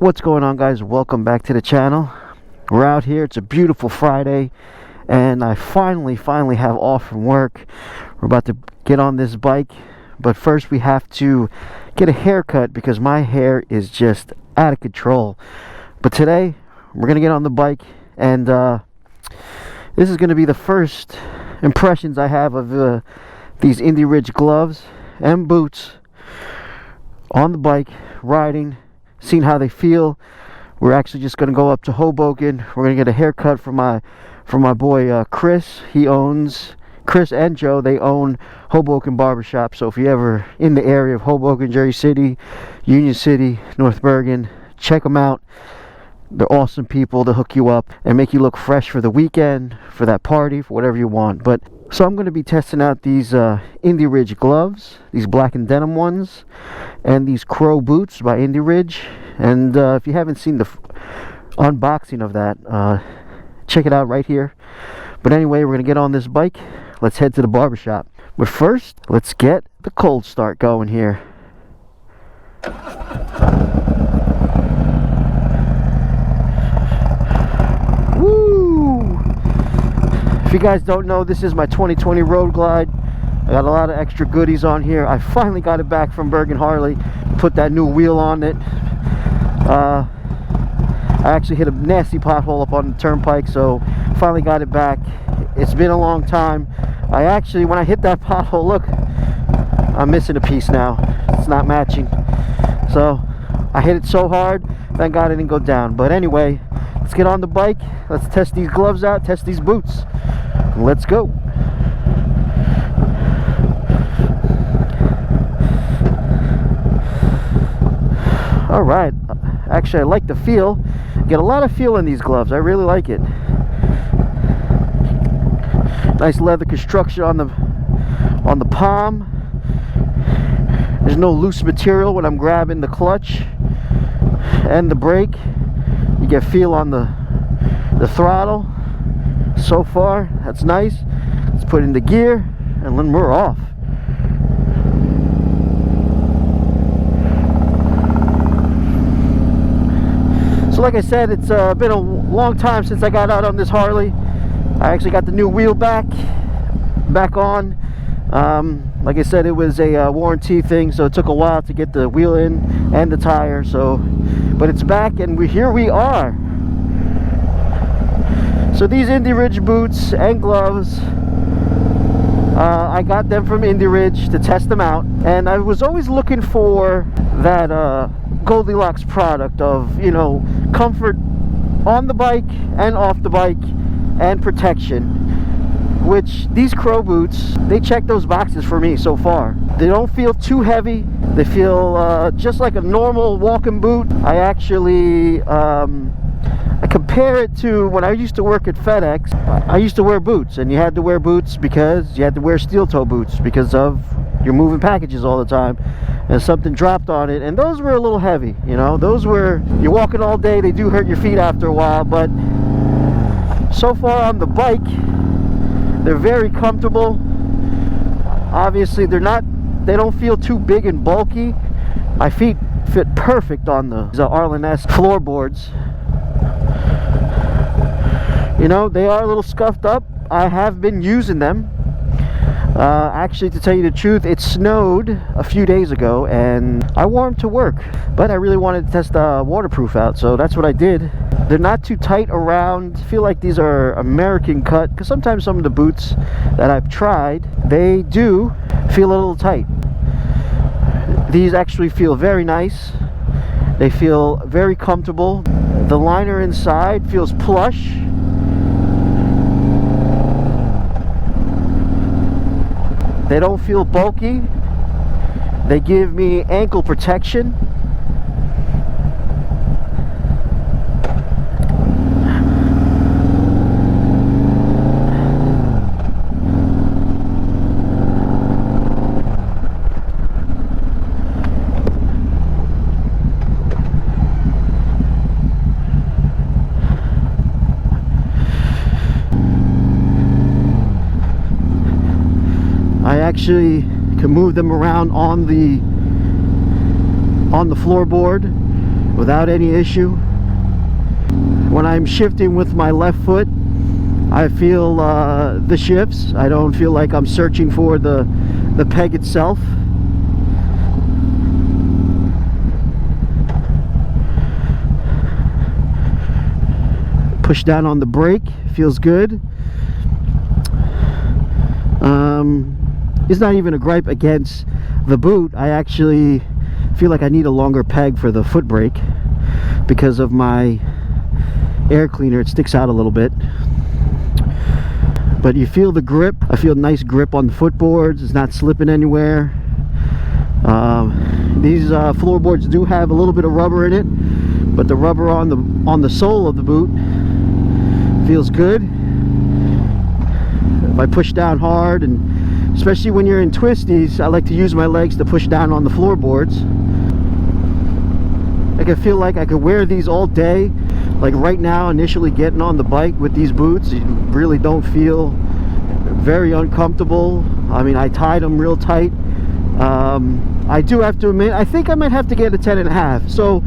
What's going on, guys? Welcome back to the channel. We're out here. It's a beautiful Friday and I finally have off from work. We're about to get on this bike, but first we have to get a haircut because my hair is just out of control. But today we're gonna get on the bike, and this is gonna be the first impressions I have of these Indie Ridge gloves and boots on the bike, riding, seeing how they feel. We're actually just gonna go up to Hoboken. We're gonna get a haircut from my boy Chris. Chris and Joe, they own Hoboken Barbershop. So if you're ever in the area of Hoboken, Jersey City, Union City, North Bergen, check them out. They're awesome people. They'll hook you up and make you look fresh for the weekend, for that party, for whatever you want. But so I'm going to be testing out these Indie Ridge gloves, these black and denim ones, and these Crow boots by Indie Ridge. And if you haven't seen the unboxing of that, check it out right here. But anyway, we're going to get on this bike. Let's head to the barbershop. But first, let's get the cold start going here. Woo! If you guys don't know, this is my 2020 Road Glide. I got a lot of extra goodies on here. I finally got it back from Bergen Harley. Put that new wheel on it. I actually hit a nasty pothole up on the turnpike, so finally got it back. It's been a long time. I actually, when I hit that pothole, look, I'm missing a piece now. It's not matching. So I hit it so hard, thank God it didn't go down. But anyway, let's get on the bike. Let's test these gloves out, test these boots. Let's go. All right. Actually, I like the feel. Get a lot of feel in these gloves. I really like it. Nice leather construction on the palm. There's no loose material when I'm grabbing the clutch and the brake. You get feel on the throttle. So far, that's nice. Let's put in the gear and then we're off. So like I said, it's been a long time since I got out on this Harley. I actually got the new wheel back on. Like I said, it was a warranty thing, so it took a while to get the wheel in and the tire. So, but it's back, and here we are. So these Indie Ridge boots and gloves, I got them from Indie Ridge to test them out, and I was always looking for that Goldilocks product of, you know, comfort on the bike and off the bike and protection, which these Crow boots, they check those boxes for me so far. They don't feel too heavy. They feel just like a normal walking boot. I actually I compare it to when I used to work at FedEx. I used to wear boots, and you had to wear boots because you had to wear steel toe boots because of you're moving packages all the time, and something dropped on it, and those were a little heavy, you know. Those were, you're walking all day, they do hurt your feet after a while. But so far on the bike, they're very comfortable. Obviously they don't feel too big and bulky. My feet fit perfect on the Arlen-S floorboards. You know, they are a little scuffed up. I have been using them. Actually, to tell you the truth, it snowed a few days ago and I wore them to work, but I really wanted to test waterproof out, so that's what I did. They're not too tight around. I feel like these are American cut, because sometimes some of the boots that I've tried, they do feel a little tight. These actually feel very nice. They feel very comfortable. The liner inside feels plush. They don't feel bulky. They give me ankle protection. I actually can move them around on the floorboard without any issue. When I'm shifting with my left foot, I feel the shifts. I don't feel like I'm searching for the peg itself. Push down on the brake, feels good. It's not even a gripe against the boot. I actually feel like I need a longer peg for the foot brake because of my air cleaner. It sticks out a little bit. But you feel the grip. I feel nice grip on the footboards. It's not slipping anywhere. These floorboards do have a little bit of rubber in it, but the rubber on the sole of the boot feels good. If I push down hard, and especially when you're in twisties, I like to use my legs to push down on the floorboards. I can feel like I could wear these all day. Like right now, initially getting on the bike with these boots, you really don't feel very uncomfortable. I mean, I tied them real tight. I do have to admit, I think I might have to get a 10.5. So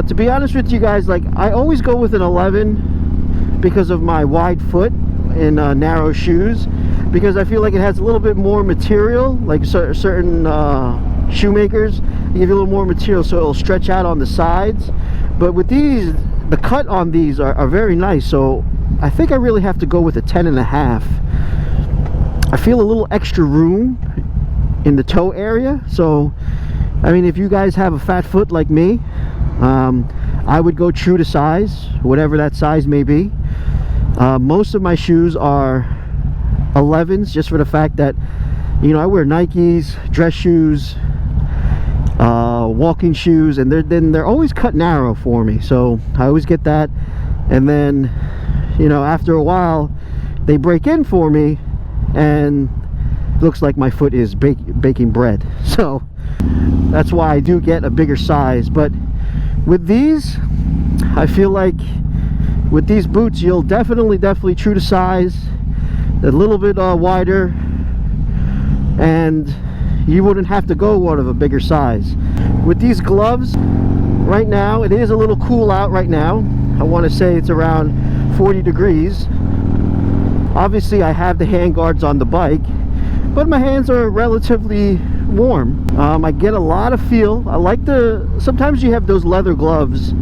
to be honest with you guys, like I always go with an 11 because of my wide foot in narrow shoes, because I feel like it has a little bit more material. Like certain shoemakers give you a little more material, so it'll stretch out on the sides. But with these, the cut on these are very nice, so I think I really have to go with a 10.5. I feel a little extra room in the toe area, so I mean, if you guys have a fat foot like me, I would go true to size, whatever that size may be. Most of my shoes are 11s, just for the fact that, you know, I wear Nikes, dress shoes, walking shoes, and they're always cut narrow for me, so I always get that. And then, you know, after a while they break in for me and it looks like my foot is baking bread. So that's why I do get a bigger size. But with these, I feel like with these boots you'll definitely true to size, a little bit wider, and you wouldn't have to go one of a bigger size. With these gloves, right now it is a little cool out right now. I want to say it's around 40 degrees. Obviously I have the hand guards on the bike, but my hands are relatively warm. I get a lot of feel. I like sometimes you have those leather gloves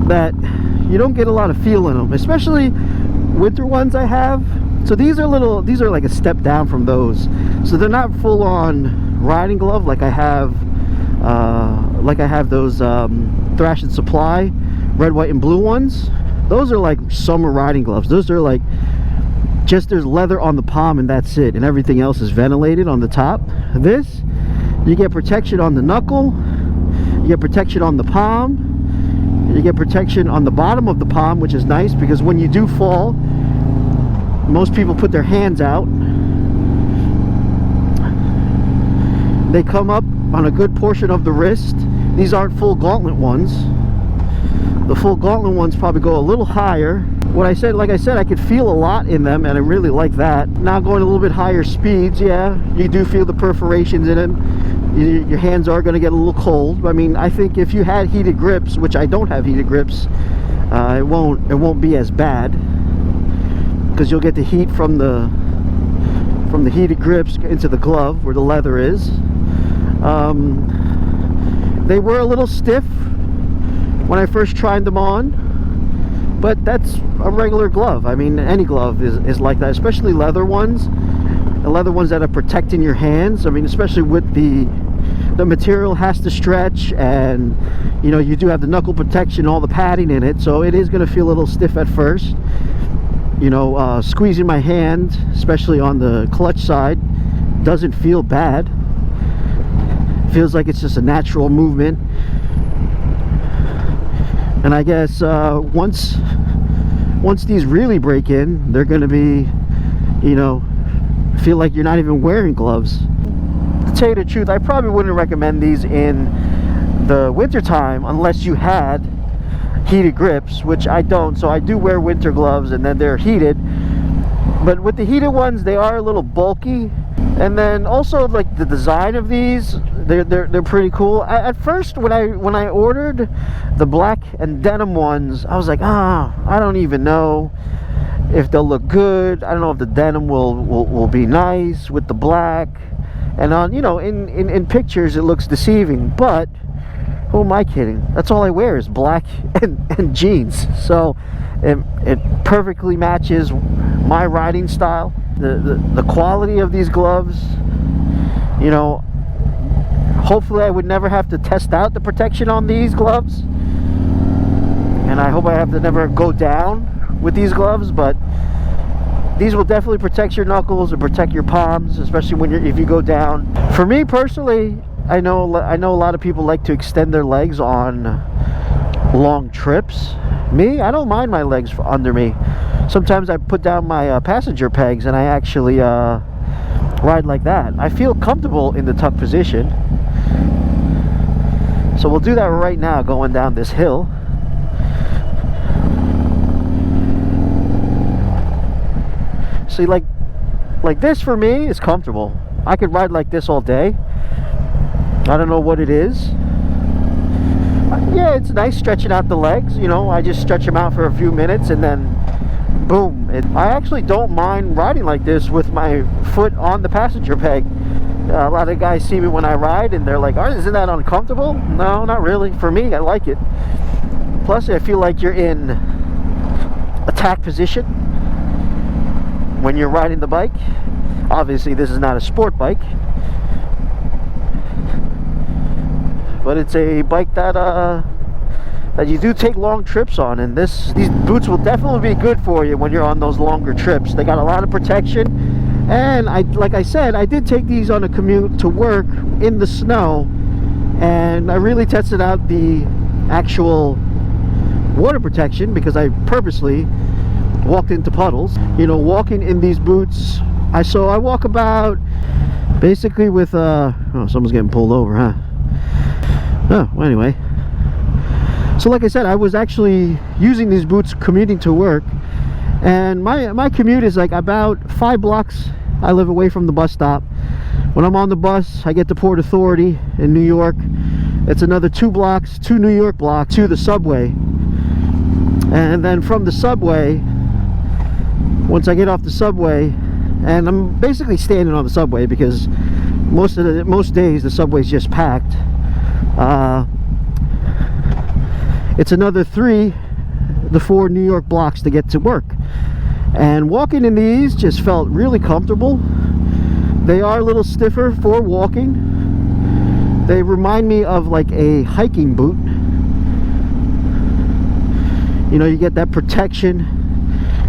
that you don't get a lot of feel in them, especially winter ones I have. So these are like a step down from those. So they're not full on riding glove like I have those Thrash and Supply red, white, and blue ones. Those are like summer riding gloves. Those are like just there's leather on the palm and that's it, and everything else is ventilated on the top. This, you get protection on the knuckle, you get protection on the palm, you get protection on the bottom of the palm, which is nice because when you do fall, most people put their hands out. They come up on a good portion of the wrist. These aren't full gauntlet ones. The full gauntlet ones probably go a little higher. Like I said, I could feel a lot in them, and I really like that. Now going a little bit higher speeds, yeah, you do feel the perforations in them. Your hands are going to get a little cold. I mean, I think if you had heated grips, which I don't have heated grips, it won't be as bad, because you'll get the heat from the heated grips into the glove where the leather is. They were a little stiff when I first tried them on, but that's a regular glove. I mean, any glove is like that, especially leather ones. The leather ones that are protecting your hands. I mean, especially with the material has to stretch, and you know, you do have the knuckle protection, all the padding in it, so it is going to feel a little stiff at first. You know, squeezing my hand, especially on the clutch side, doesn't feel bad. It feels like it's just a natural movement. And I guess once these really break in, they're going to be, you know, feel like you're not even wearing gloves. To tell you the truth, I probably wouldn't recommend these in the winter time unless you had heated grips, which I don't. So I do wear winter gloves, and then they're heated. But with the heated ones, they are a little bulky. And then also, like, the design of these, they're pretty cool. At first, when I ordered the black and denim ones, I was like, I don't even know if they'll look good. I don't know if the denim will be nice with the black, and on, you know, in pictures it looks deceiving, but who am I kidding? That's all I wear is black and jeans, so it perfectly matches my riding style. The quality of these gloves, you know, hopefully I would never have to test out the protection on these gloves, and I hope I have to never go down with these gloves, but these will definitely protect your knuckles and protect your palms, especially if you go down. For me personally, I know a lot of people like to extend their legs on long trips. Me, I don't mind my legs under me. Sometimes I put down my passenger pegs and I actually ride like that. I feel comfortable in the tuck position. So we'll do that right now, going down this hill. See, like this for me is comfortable. I could ride like this all day. I don't know what it is. Yeah, it's nice stretching out the legs, you know. I just stretch them out for a few minutes and then boom. I actually don't mind riding like this with my foot on the passenger peg. A lot of guys see me when I ride and they're like, isn't that uncomfortable? No, not really. For me, I like it. Plus, I feel like you're in attack position when you're riding the bike. Obviously, this is not a sport bike, but it's a bike that you do take long trips on, and these boots will definitely be good for you when you're on those longer trips. They got a lot of protection, and like I said, I did take these on a commute to work in the snow, and I really tested out the actual water protection because I purposely walked into puddles. You know, walking in these boots, I walk about basically with oh, someone's getting pulled over, huh? Oh, well, anyway, so like I said, I was actually using these boots commuting to work, and my commute is like about 5 blocks. I live away from the bus stop. When I'm on the bus, I get to Port Authority in New York. It's another 2 New York blocks to the subway, and then from the subway, once I get off the subway, and I'm basically standing on the subway because most days the subway's just packed. It's another 4 New York blocks to get to work, and walking in these just felt really comfortable. They are a little stiffer for walking. They remind me of like a hiking boot. You know, you get that protection,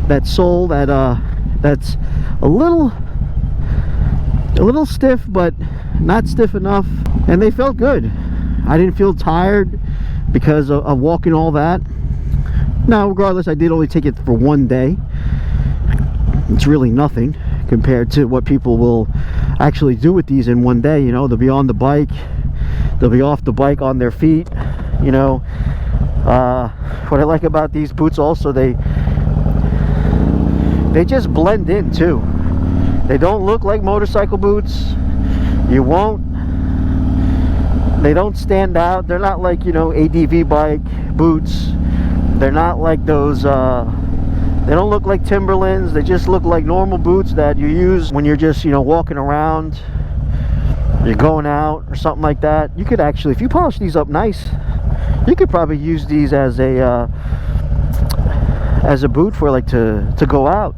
that sole that's a little stiff, but not stiff enough, and they felt good. I didn't feel tired because of walking all that. Now, regardless, I did only take it for 1 day. It's really nothing compared to what people will actually do with these in 1 day. You know, they'll be on the bike, they'll be off the bike on their feet. You know, what I like about these boots also, they just blend in too. They don't look like motorcycle boots. They don't stand out. They're not like, you know, ADV bike boots. They're not like those, they don't look like Timberlands. They just look like normal boots that you use when you're just, you know, walking around, you're going out or something like that. You could actually, if you polish these up nice, you could probably use these as a boot for like to go out.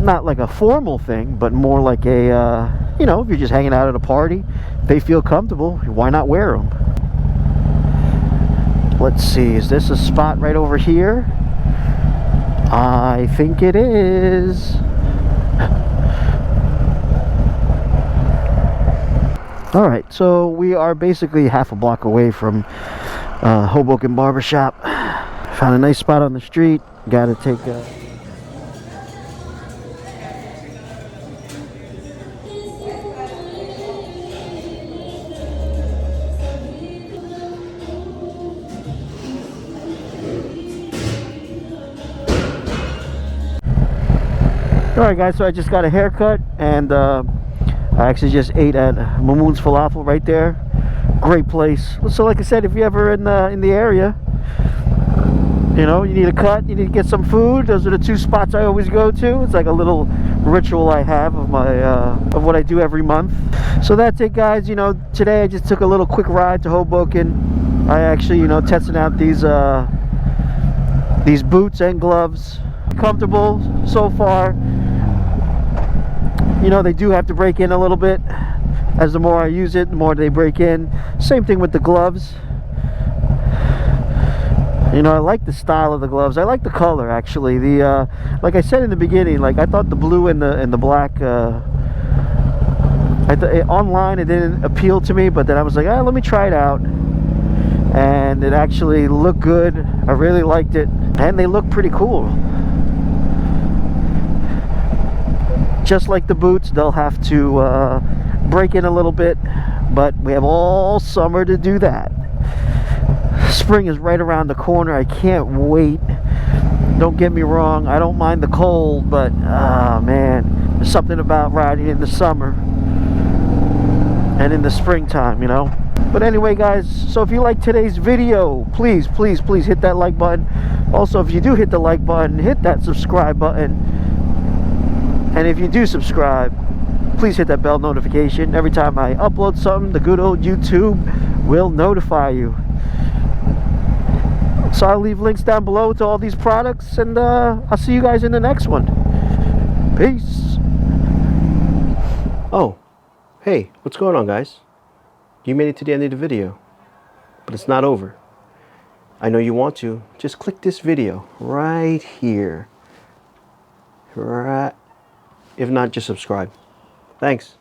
Not like a formal thing, but more like a, you know, if you're just hanging out at a party, they feel comfortable, why not wear them? Let's see, is this a spot right over here? I think it is. Alright, so we are basically half a block away from Hoboken Barbershop. Found a nice spot on the street. Gotta take a... Alright guys, so I just got a haircut, and I actually just ate at Mamoon's Falafel right there. Great place. So like I said, if you're ever in the area, you know, you need a cut, you need to get some food, those are the two spots I always go to. It's like a little ritual I have of my of what I do every month. So that's it, guys. You know, today I just took a little quick ride to Hoboken. I actually, you know, testing out these boots and gloves. Comfortable so far. You know, they do have to break in a little bit. As the more I use it, the more they break in. Same thing with the gloves. You know, I like the style of the gloves. I like the color, actually. The like I said in the beginning, like I thought the blue and the black. Online it didn't appeal to me, but then I was like, let me try it out, and it actually looked good. I really liked it, and they look pretty cool. Just like the boots, they'll have to break in a little bit, but we have all summer to do that. Spring is right around the corner. I can't wait. Don't get me wrong, I don't mind the cold, but man, there's something about riding in the summer and in the springtime, you know. But anyway, guys, so if you like today's video, please hit that like button. Also, if you do hit the like button, hit that subscribe button. And if you do subscribe, please hit that bell notification. Every time I upload something, the good old YouTube will notify you. So I'll leave links down below to all these products, and I'll see you guys in the next one. Peace. Oh, hey, what's going on, guys? You made it to the end of the video, but it's not over. I know you want to. Just click this video right here. Right. If not, just subscribe. Thanks.